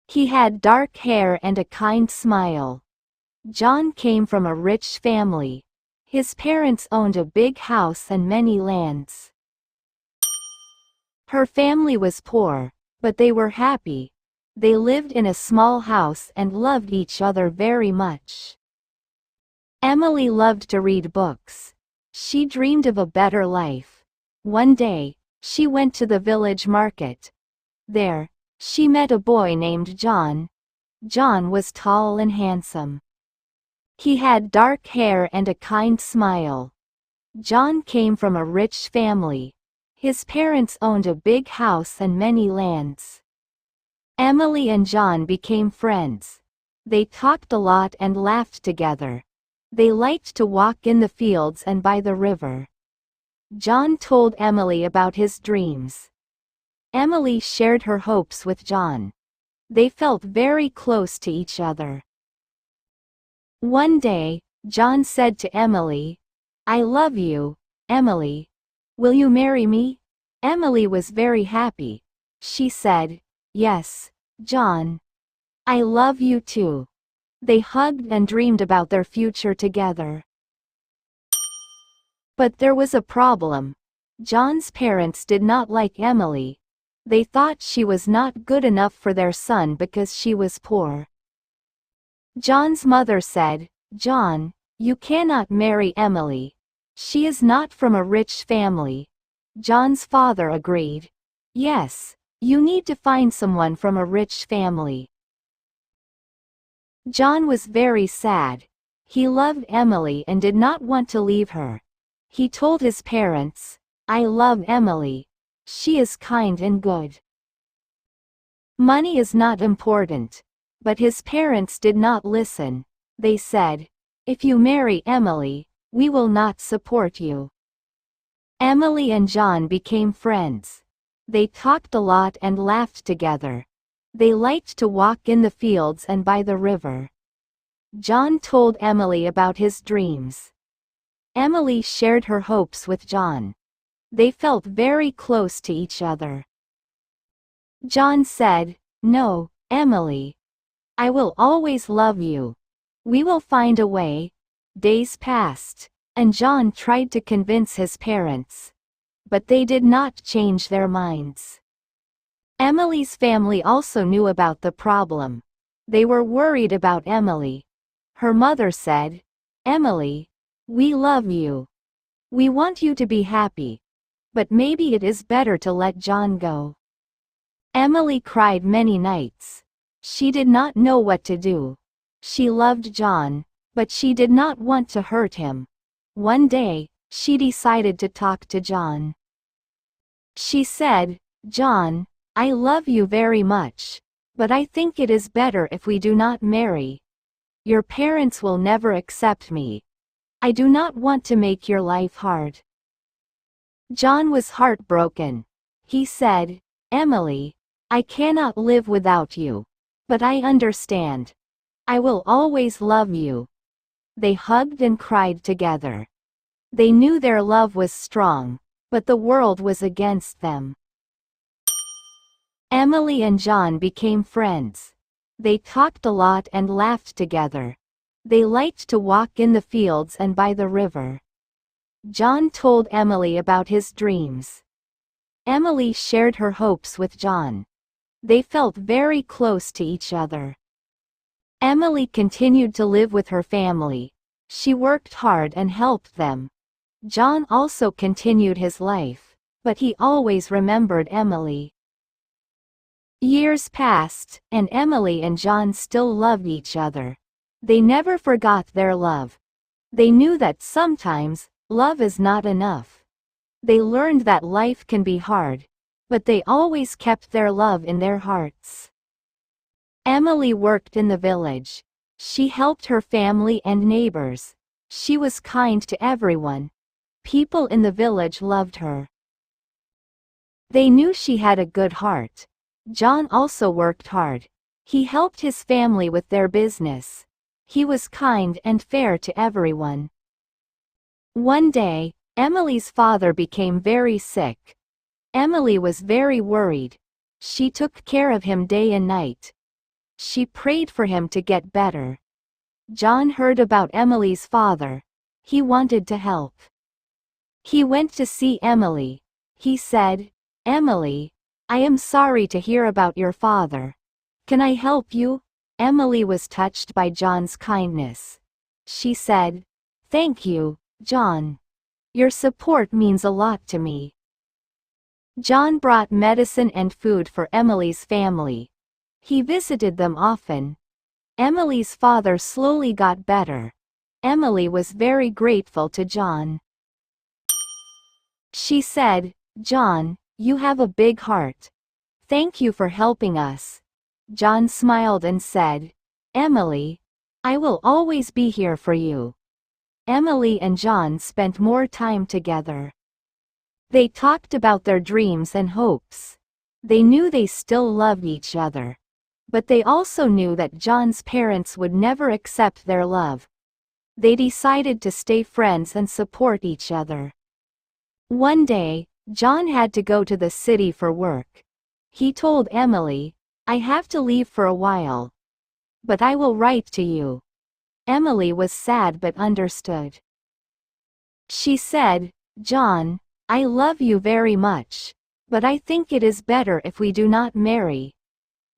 He had dark hair and a kind smile. John came from a rich family. His parents owned a big house and many lands. Her family was poor, but they were happy. They lived in a small house and loved each other very much. Emily loved to read books. She dreamed of a better life. One day, she went to the village market. There, she met a boy named John. John was tall and handsome. He had dark hair and a kind smile. John came from a rich family. His parents owned a big house and many lands. Emily and John became friends. They talked a lot and laughed together. They liked to walk in the fields and by the river. John told Emily about his dreams. Emily shared her hopes with John. They felt very close to each other. One day, John said to Emily, "I love you, Emily. Will you marry me?" Emily was very happy. She said, "Yes, John. I love you too." They hugged and dreamed about their future together. But there was a problem. John's parents did not like Emily. They thought she was not good enough for their son because she was poor. John's mother said, "John, you cannot marry Emily. She is not from a rich family." John's father agreed. "Yes, you need to find someone from a rich family." John was very sad. He loved Emily and did not want to leave her. He told his parents, "I love Emily. She is kind and good." Money is not important. But his parents did not listen. They said, "If you marry Emily, we will not support you." Emily and John became friends. They talked a lot and laughed together. They liked to walk in the fields and by the river. John told Emily about his dreams. Emily shared her hopes with John. They felt very close to each other. John said, "No, Emily. I will always love you. We will find a way." Days passed, and John tried to convince his parents. But they did not change their minds. Emily's family also knew about the problem. They were worried about Emily. Her mother said, "Emily, we love you. We want you to be happy. But maybe it is better to let John go." Emily cried many nights. She did not know what to do. She loved John, but she did not want to hurt him. One day, she decided to talk to John. She said, "John, I love you very much, but I think it is better if we do not marry. Your parents will never accept me. I do not want to make your life hard." John was heartbroken. He said, "Emily, I cannot live without you. But I understand. I will always love you." They hugged and cried together. They knew their love was strong, but the world was against them. Emily and John became friends. They talked a lot and laughed together. They liked to walk in the fields and by the river. John told Emily about his dreams. Emily shared her hopes with John. They felt very close to each other. Emily continued to live with her family. She worked hard and helped them. John also continued his life, but he always remembered Emily. Years passed, and Emily and John still loved each other. They never forgot their love. They knew that sometimes, love is not enough. They learned that life can be hard, but they always kept their love in their hearts. Emily worked in the village. She helped her family and neighbors. She was kind to everyone. People in the village loved her. They knew she had a good heart. John also worked hard. He helped his family with their business. He was kind and fair to everyone. One day, Emily's father became very sick. Emily was very worried. She took care of him day and night. She prayed for him to get better. John heard about Emily's father. He wanted to help. He went to see Emily. He said, "Emily, I am sorry to hear about your father. Can I help you?" Emily was touched by John's kindness. She said, "Thank you, John. Your support means a lot to me." John brought medicine and food for Emily's family. He visited them often. Emily's father slowly got better. Emily was very grateful to John. She said, "John, you have a big heart. Thank you for helping us." John smiled and said, "Emily, I will always be here for you." Emily and John spent more time together. They talked about their dreams and hopes. They knew they still loved each other. But they also knew that John's parents would never accept their love. They decided to stay friends and support each other. One day, John had to go to the city for work. He told Emily, "I have to leave for a while. But I will write to you." Emily was sad but understood. She said, "John, I love you very much. But I think it is better if we do not marry.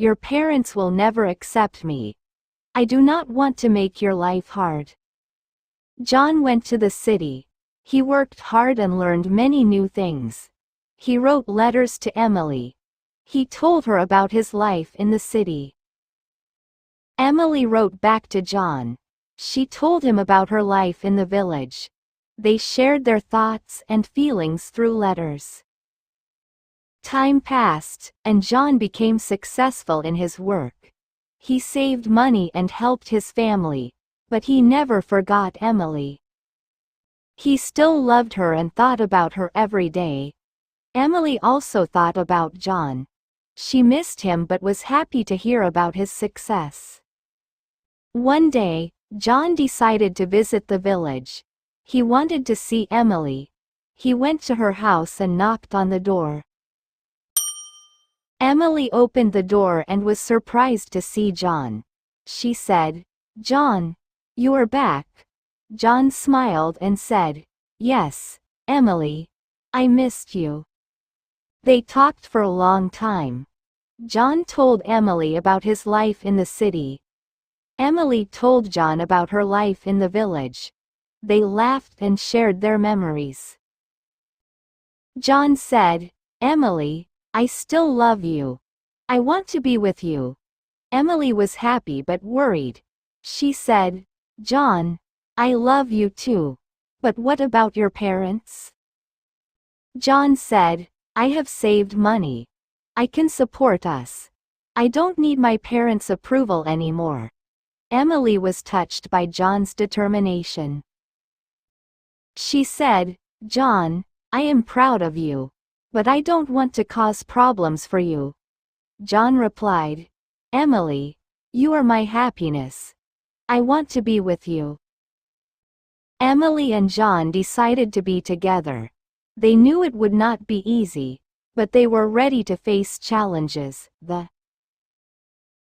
Your parents will never accept me. I do not want to make your life hard." John went to the city. He worked hard and learned many new things. He wrote letters to Emily. He told her about his life in the city. Emily wrote back to John. She told him about her life in the village. They shared their thoughts and feelings through letters. Time passed, and John became successful in his work. He saved money and helped his family, but he never forgot Emily. He still loved her and thought about her every day. Emily also thought about John. She missed him but was happy to hear about his success. One day, John decided to visit the village. He wanted to see Emily. He went to her house and knocked on the door. Emily opened the door and was surprised to see John. She said, "John, you are back." John smiled and said, "Yes, Emily. I missed you." They talked for a long time. John told Emily about his life in the city. Emily told John about her life in the village. They laughed and shared their memories. John said, "Emily, I still love you. I want to be with you." Emily was happy but worried. She said, "John, I love you too. But what about your parents?" John said, "I have saved money. I can support us. I don't need my parents' approval anymore." Emily was touched by John's determination. She said, "John, I am proud of you. But I don't want to cause problems for you." John replied, "Emily, you are my happiness. I want to be with you." Emily and John decided to be together. They knew it would not be easy, but they were ready to face challenges.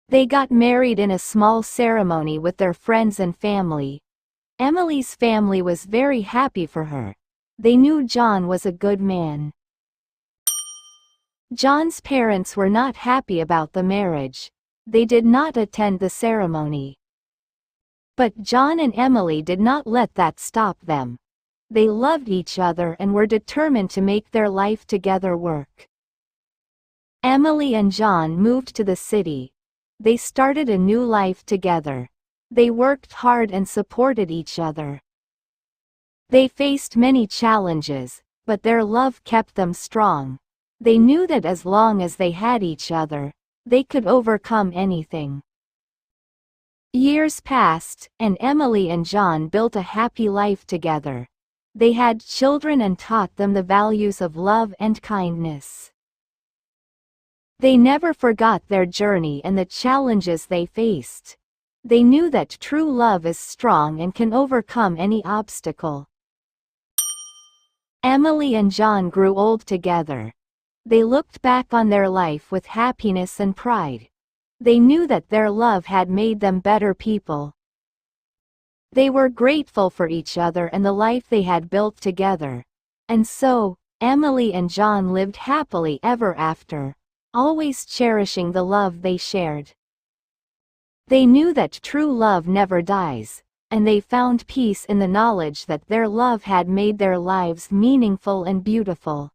They got married in a small ceremony with their friends and family. Emily's family was very happy for her. They knew John was a good man. John's parents were not happy about the marriage. They did not attend the ceremony. But John and Emily did not let that stop them. They loved each other and were determined to make their life together work. Emily and John moved to the city. They started a new life together. They worked hard and supported each other. They faced many challenges, but their love kept them strong. They knew that as long as they had each other, they could overcome anything. Years passed, and Emily and John built a happy life together. They had children and taught them the values of love and kindness. They never forgot their journey and the challenges they faced. They knew that true love is strong and can overcome any obstacle. Emily and John grew old together. They looked back on their life with happiness and pride. They knew that their love had made them better people. They were grateful for each other and the life they had built together. And so, Emily and John lived happily ever after, always cherishing the love they shared. They knew that true love never dies, and they found peace in the knowledge that their love had made their lives meaningful and beautiful.